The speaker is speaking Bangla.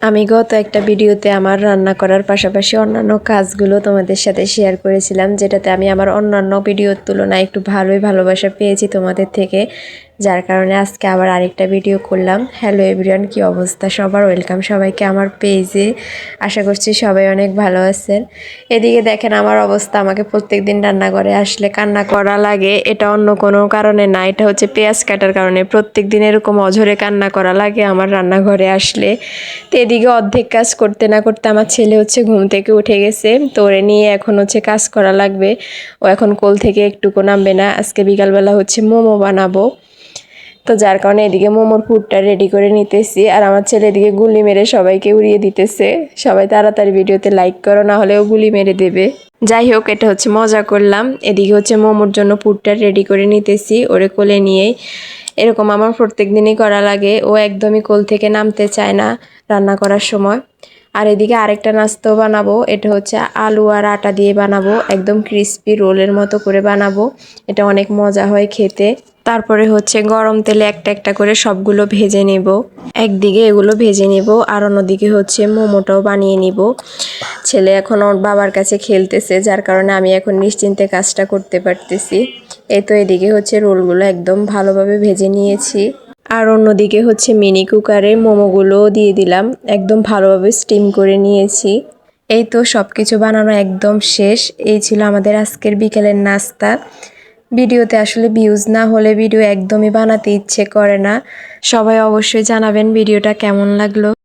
আমি গত একটা ভিডিওতে আমার রান্না করার পাশাপাশি অন্যান্য কাজগুলো তোমাদের সাথে শেয়ার করেছিলাম, যেটাতে আমি আমার অন্যান্য ভিডিওর তুলনায় একটু ভালোই ভালোবাসা পেয়েছি তোমাদের থেকে, যার কারণে আজকে আবার আরেকটা ভিডিও করলাম। হ্যালো এভরিওয়ান, কি অবস্থা সবার? ওয়েলকাম সবাইকে আমার পেজে। আশা করছি সবাই অনেক ভালো আছেন। এদিকে দেখেন আমার অবস্থা, আমাকে প্রত্যেকদিন রান্নাঘরে আসলে কান্না করা লাগে। এটা অন্য কোনো কারণে না, এটা হচ্ছে পেঁয়াজ কাটার কারণে। প্রত্যেক দিন এরকম অঝরে কান্না করা লাগে আমার রান্নাঘরে আসলে। তো এদিকে অর্ধেক কাজ করতে না করতে আমার ছেলে হচ্ছে ঘুম থেকে উঠে গেছে, তো ওরে নিয়ে এখন হচ্ছে কাজ করা লাগবে। ও এখন কোল থেকে একটুকু নামবে না। আজকে বিকালবেলা হচ্ছে মোমো বানাবো, তো যার কারণে এদিকে মোমোর পুরটা রেডি করে নিতেছি। আর আমার ছেলে এদিকে গুলি মেরে সবাইকে উড়িয়ে দিতেছে। সবাই তাড়াতাড়ি ভিডিওতে লাইক করো, না হলেও গুলি মেরে দেবে। যাই হোক, এটা হচ্ছে মজা করলাম। এদিকে হচ্ছে মোমোর জন্য পুরটা রেডি করে নিতেছি ওরে কোলে নিয়েই। এরকম আমার প্রত্যেক দিনই করা লাগে। ও একদমই কোল থেকে নামতে চায় না রান্না করার সময়। আর এদিকে আরেকটা নাস্তাও বানাবো, এটা হচ্ছে আলু আর আটা দিয়ে বানাবো, একদম ক্রিস্পি রোলের মতো করে বানাবো। এটা অনেক মজা হয় খেতে। তারপরে হচ্ছে গরম তেলে একটা একটা করে সবগুলো ভেজে নেব। একদিকে এগুলো ভেজে নেব আর অন্যদিকে হচ্ছে মোমোটাও বানিয়ে নিব। ছেলে এখন ওর বাবার কাছে খেলতেছে, যার কারণে আমি এখন নিশ্চিন্তে কাজটা করতে পারতেছি। এই তো এদিকে হচ্ছে রোলগুলো একদম ভালোভাবে ভেজে নিয়েছি। আর অন্যদিকে হচ্ছে মিনি কুকারে মোমোগুলোও দিয়ে দিলাম, একদম ভালোভাবে স্টিম করে নিয়েছি। এই তো সব কিছু বানানো একদম শেষ। এই ছিল আমাদের আজকের বিকেলের নাস্তা। ভিডিওতে আসলে ভিউজ না হলে ভিডিও একদমই বানাতে ইচ্ছে করে না। সবাই অবশ্যই জানাবেন ভিডিওটা কেমন লাগলো।